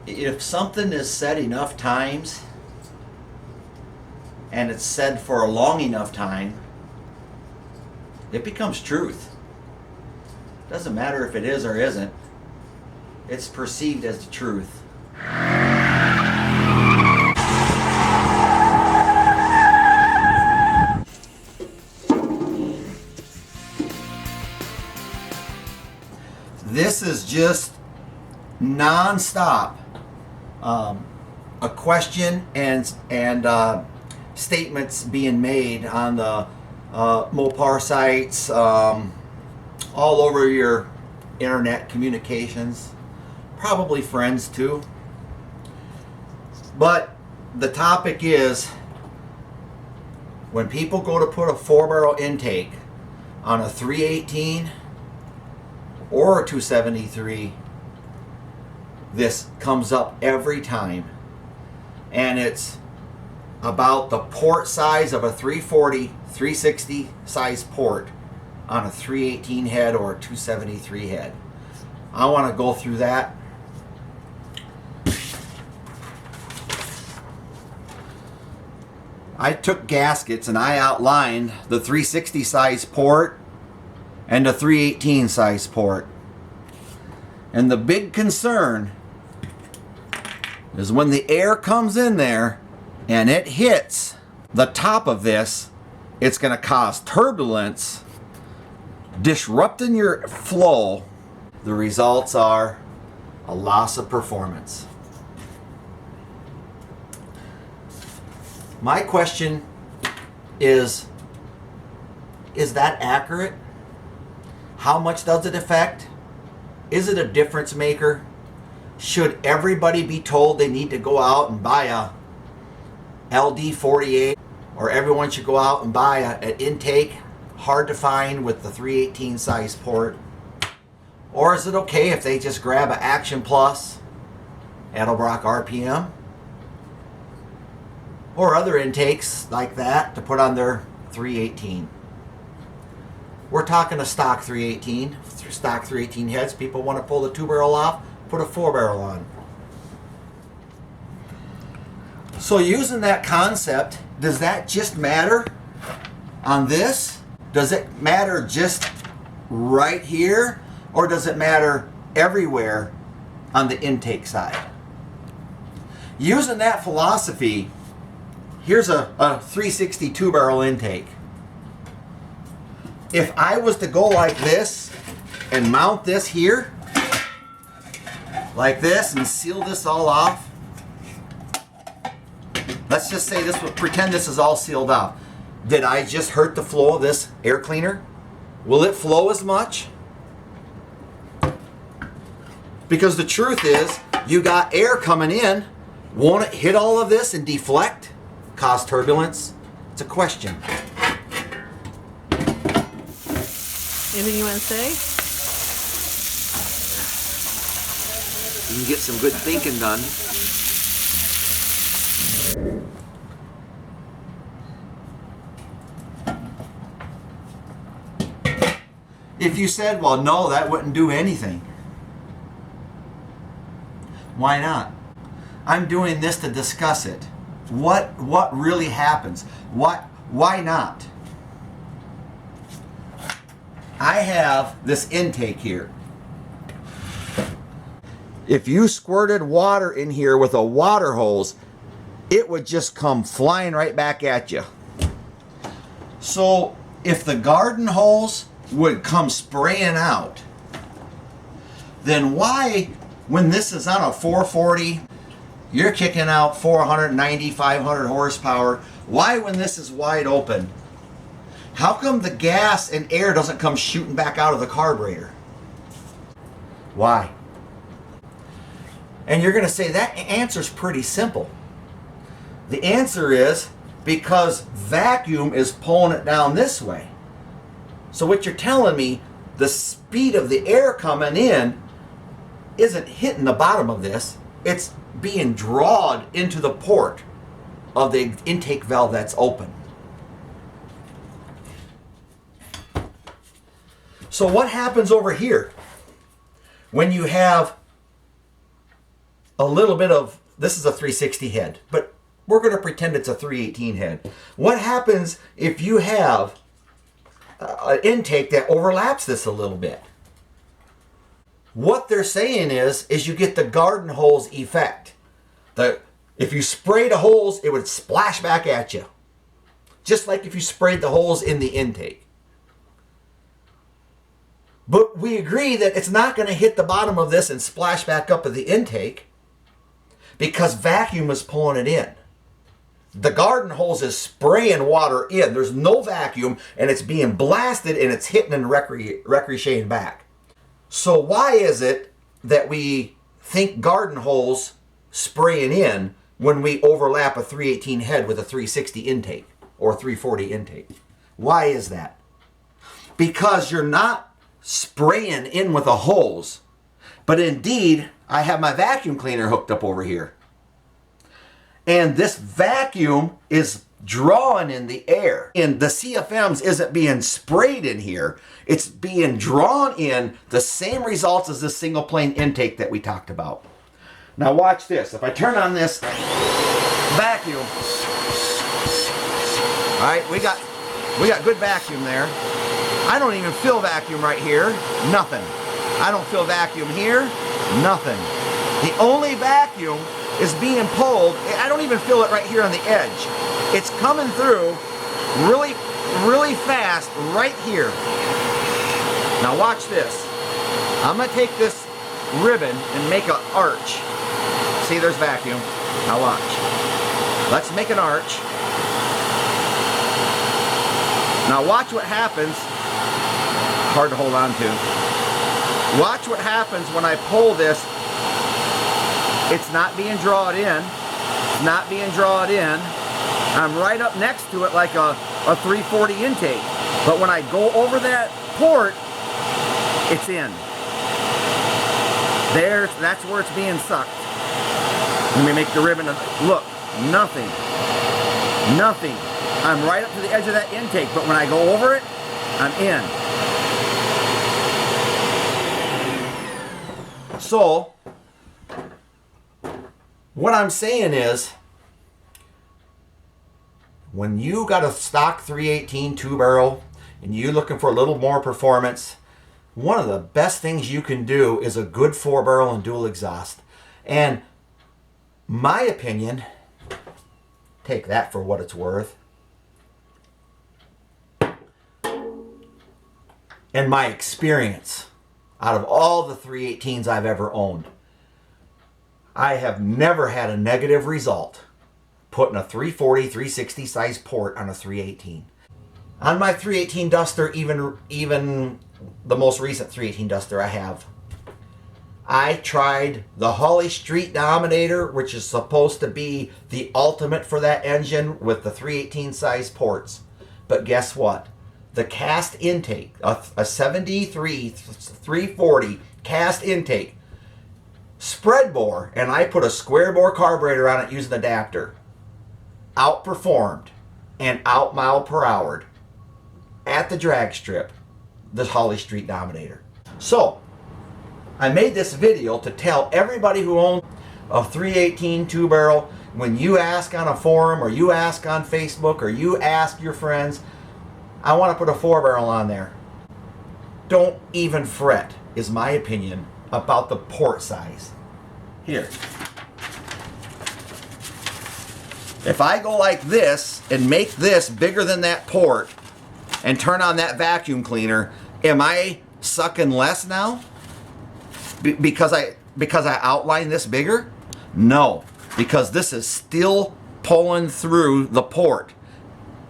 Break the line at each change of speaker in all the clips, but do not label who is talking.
If something is said enough times and it's said for a long enough time, it becomes truth. Doesn't matter if it is or isn't, it's perceived as the truth. This is just non-stop a question and statements being made on the Mopar sites, all over your internet communications, probably friends too. But the topic is, when people go to put a 4-barrel intake on a 318 or a 273, this comes up every time, and it's about the port size of a 340, 360 size port on a 318 head or a 273 head. I want to go through that. I took gaskets and I outlined the 360 size port and the 318 size port. And the big concern is when the air comes in there and it hits the top of this, it's going to cause turbulence, disrupting your flow. The results are a loss of performance. My question is that accurate? How much does it affect? Is it a difference maker? Should everybody be told they need to go out and buy a LD48, or everyone should go out and buy an intake, hard to find, with the 318 size port? Or is it okay if they just grab an Action Plus, Edelbrock RPM, or other intakes like that to put on their 318? We're talking a stock 318, stock 318 heads. People want to pull the 2-barrel off, put a 4-barrel on. So using that concept, does that just matter on this? Does it matter just right here? Or does it matter everywhere on the intake side? Using that philosophy, here's a 360 2-barrel intake. If I was to go like this and mount this here, like this, and seal this all off, let's just say this, pretend this is all sealed off. Did I just hurt the flow of this air cleaner? Will it flow as much? Because the truth is, you got air coming in. Won't it hit all of this and deflect? Cause turbulence? It's a question.
Anything you want to say?
You can get some good thinking done. If you said, well, no, that wouldn't do anything. Why not? I'm doing this to discuss it. What really happens? Why not? I have this intake here. If you squirted water in here with a water hose, it would just come flying right back at you. So if the garden hose would come spraying out, then why, when this is on a 440, you're kicking out 490, 500 horsepower, why, when this is wide open, how come the gas and air doesn't come shooting back out of the carburetor? Why? And you're going to say that answer's pretty simple. The answer is because vacuum is pulling it down this way. So what you're telling me, the speed of the air coming in isn't hitting the bottom of this. It's being drawn into the port of the intake valve that's open. So what happens over here when you have a little bit of, this is a 360 head, but we're going to pretend it's a 318 head. What happens if you have an intake that overlaps this a little bit? What they're saying is you get the garden hose effect. If you spray the hose, it would splash back at you. Just like if you sprayed the holes in the intake. But we agree that it's not going to hit the bottom of this and splash back up at the intake because vacuum is pulling it in. The garden hose is spraying water in. There's no vacuum and it's being blasted and it's hitting and ricocheting back. So why is it that we think garden hose spraying in when we overlap a 318 head with a 360 intake or 340 intake? Why is that? Because you're not spraying in with a hose, but indeed I have my vacuum cleaner hooked up over here. And this vacuum is drawing in the air. And the CFMs isn't being sprayed in here. It's being drawn in the same results as this single plane intake that we talked about. Now watch this. If I turn on this vacuum, all right, we got good vacuum there. I don't even feel vacuum right here. Nothing. I don't feel vacuum here. Nothing. The only vacuum is being pulled. I don't even feel it right here on the edge. It's coming through really, really fast right here. Now watch this. I'm going to take this ribbon and make an arch. See, there's vacuum. Now watch. Let's make an arch. Now watch what happens. Hard to hold on to. Watch what happens when I pull this. It's not being drawn in. It's not being drawn in. I'm right up next to it like a 340 intake. But when I go over that port, it's in. That's where it's being sucked. Let me make the ribbon. Look, nothing. Nothing. I'm right up to the edge of that intake, but when I go over it, I'm in. So, what I'm saying is, when you got a stock 318 two-barrel and you're looking for a little more performance, one of the best things you can do is a good 4-barrel and dual exhaust. And my opinion, take that for what it's worth, and my experience out of all the 318s I've ever owned, I have never had a negative result putting a 340, 360 size port on a 318. On my 318 Duster, even the most recent 318 Duster I have, I tried the Holly Street Dominator, which is supposed to be the ultimate for that engine with the 318 size ports. But guess what? The cast intake, a 73 340 cast intake, spread bore, and I put a square bore carburetor on it using an adapter, outperformed and out mile per hour at the drag strip the Holly Street Dominator. So I made this video to tell everybody who owns a 318 two-barrel, when you ask on a forum or you ask on Facebook or you ask your friends, I want to put a 4-barrel on there. Don't even fret, is my opinion, about the port size. Here. If I go like this and make this bigger than that port and turn on that vacuum cleaner, am I sucking less now? Because I outlined this bigger? No, because this is still pulling through the port.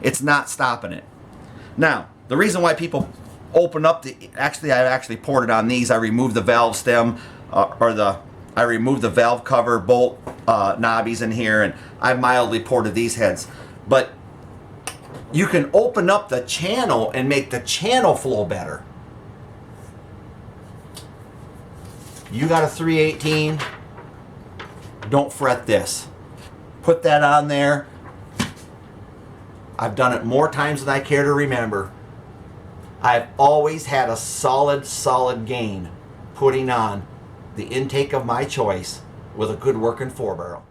It's not stopping it. Now, the reason why people open up I actually ported on these. I removed the valve stem, I removed the valve cover bolt knobbies in here, and I mildly ported these heads. But you can open up the channel and make the channel flow better. You got a 318, don't fret this. Put that on there. I've done it more times than I care to remember. I've always had a solid gain putting on the intake of my choice with a good working 4-barrel.